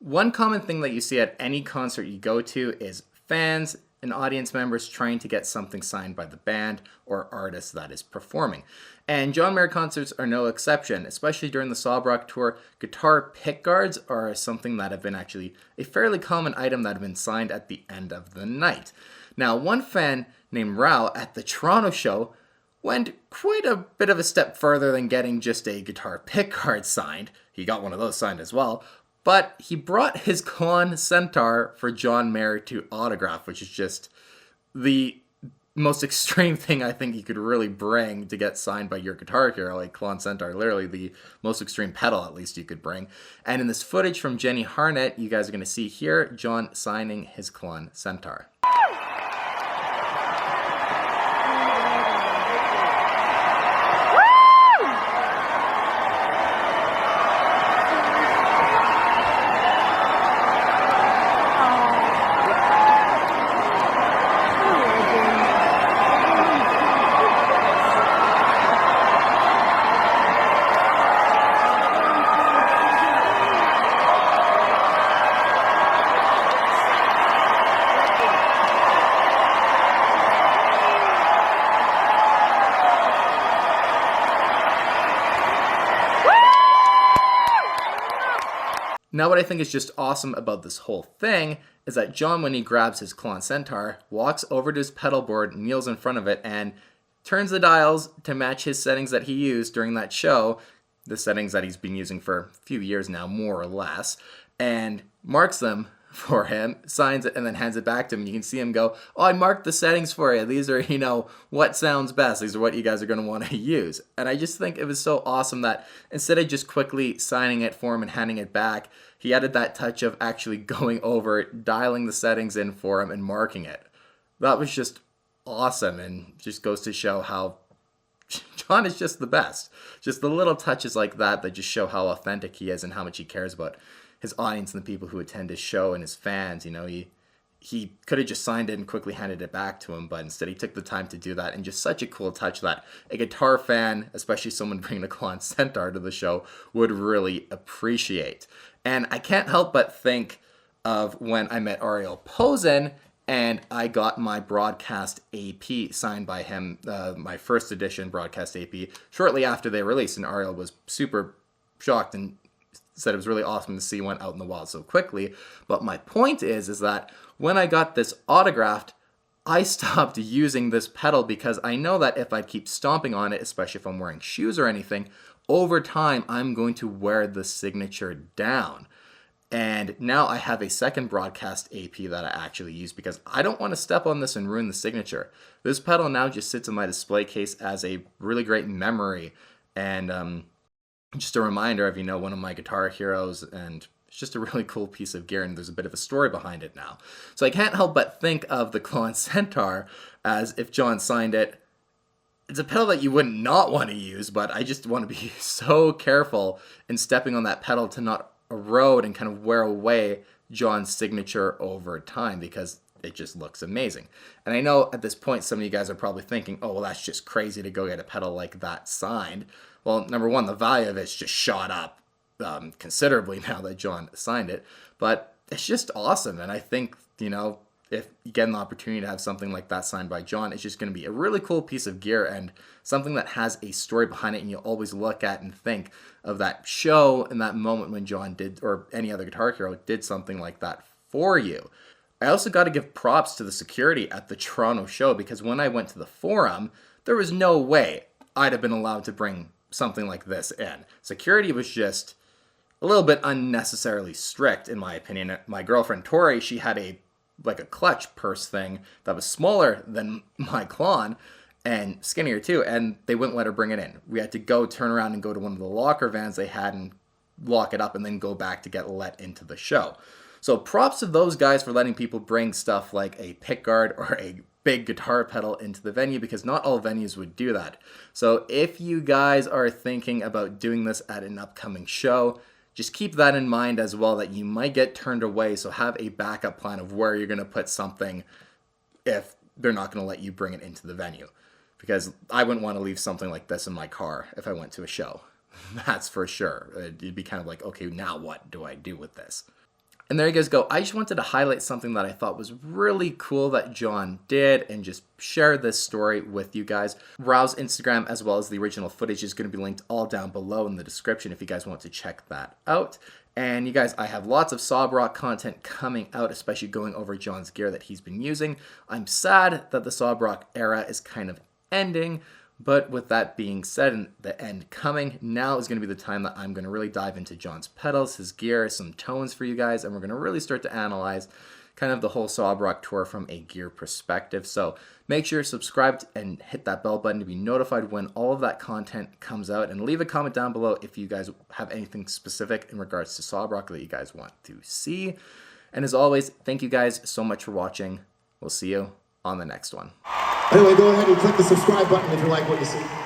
One common thing that you see at any concert you go to is fans and audience members trying to get something signed by the band or artist that is performing. And John Mayer concerts are no exception, especially during the Sob Rock tour. Guitar pickguards are something that have been actually a fairly common item that have been signed at the end of the night. Now, one fan named Rao at the Toronto show went quite a bit of a step further than getting just a guitar pickguard signed. He got one of those signed as well. But he brought his Klon Centaur for John Mayer to autograph, which is just the most extreme thing I think you could really bring to get signed by your guitar hero, like Klon Centaur, literally the most extreme pedal at least you could bring. And in this footage from Jenny Harnett, you guys are going to see here John signing his Klon Centaur. Now, what I think is just awesome about this whole thing is that John, when he grabs his Klon Centaur, walks over to his pedal board, kneels in front of it, and turns the dials to match his settings that he used during that show, the settings that he's been using for a few years now, more or less, and marks them for him, signs it, and then hands it back to him. You can see him go, "Oh, I marked the settings for you. These are, what sounds best. These are what you guys are going to want to use." And I just think it was so awesome that instead of just quickly signing it for him and handing it back, he added that touch of actually going over it, dialing the settings in for him, and marking it. That was just awesome, and just goes to show how John is just the best. Just the little touches like that just show how authentic he is and how much he cares about his audience and the people who attend his show and his fans. He could have just signed it and quickly handed it back to him, but instead he took the time to do that, and just such a cool touch that a guitar fan, especially someone bringing a Klon Centaur to the show, would really appreciate. And I can't help but think of when I met Ariel Posen and I got my broadcast AP signed by him, my first edition broadcast AP, shortly after they released, and Ariel was super shocked and said it was really awesome to see one out in the wild so quickly. But my point is that when I got this autographed, I stopped using this pedal because I know that if I keep stomping on it, especially if I'm wearing shoes or anything, over time I'm going to wear the signature down. And now I have a second broadcast AP that I actually use because I don't want to step on this and ruin the signature. This pedal now just sits in my display case as a really great memory, and just a reminder of, one of my guitar heroes, and it's just a really cool piece of gear, and there's a bit of a story behind it now. So I can't help but think of the Klon Centaur as if John signed it. It's a pedal that you would not want to use, but I just want to be so careful in stepping on that pedal to not erode and kind of wear away John's signature over time, because it just looks amazing. And I know at this point some of you guys are probably thinking, oh, well, that's just crazy to go get a pedal like that signed. Well, number one, the value of it's just shot up considerably now that John signed it, but it's just awesome. And I think, if you get an opportunity to have something like that signed by John, it's just going to be a really cool piece of gear and something that has a story behind it, and you'll always look at and think of that show and that moment when John did, or any other guitar hero did something like that for you. I also got to give props to the security at the Toronto show, because when I went to the Forum, there was no way I'd have been allowed to bring something like this in. Security was just a little bit unnecessarily strict, in my opinion. My girlfriend Tori, she had a clutch purse thing that was smaller than my Klon and skinnier too, and they wouldn't let her bring it in. We had to go turn around and go to one of the locker vans they had and lock it up and then go back to get let into the show. So props to those guys for letting people bring stuff like a pickguard or a big guitar pedal into the venue, because not all venues would do that. So if you guys are thinking about doing this at an upcoming show, just keep that in mind as well, that you might get turned away. So have a backup plan of where you're going to put something if they're not going to let you bring it into the venue. Because I wouldn't want to leave something like this in my car if I went to a show. That's for sure. It'd be kind of like, okay, now what do I do with this? And there you guys go. I just wanted to highlight something that I thought was really cool that John did and just share this story with you guys. Rao's Instagram as well as the original footage is going to be linked all down below in the description if you guys want to check that out. And you guys, I have lots of Sobrock content coming out, especially going over John's gear that he's been using. I'm sad that the Sobrock era is kind of ending, but with that being said and the end coming, now is going to be the time that I'm going to really dive into John's pedals, his gear, some tones for you guys, and we're going to really start to analyze kind of the whole Sobrock tour from a gear perspective. So make sure you're subscribed and hit that bell button to be notified when all of that content comes out, and leave a comment down below if you guys have anything specific in regards to Sobrock that you guys want to see. And as always, thank you guys so much for watching. We'll see you on the next one. Anyway, go ahead and click the subscribe button if you like what you see.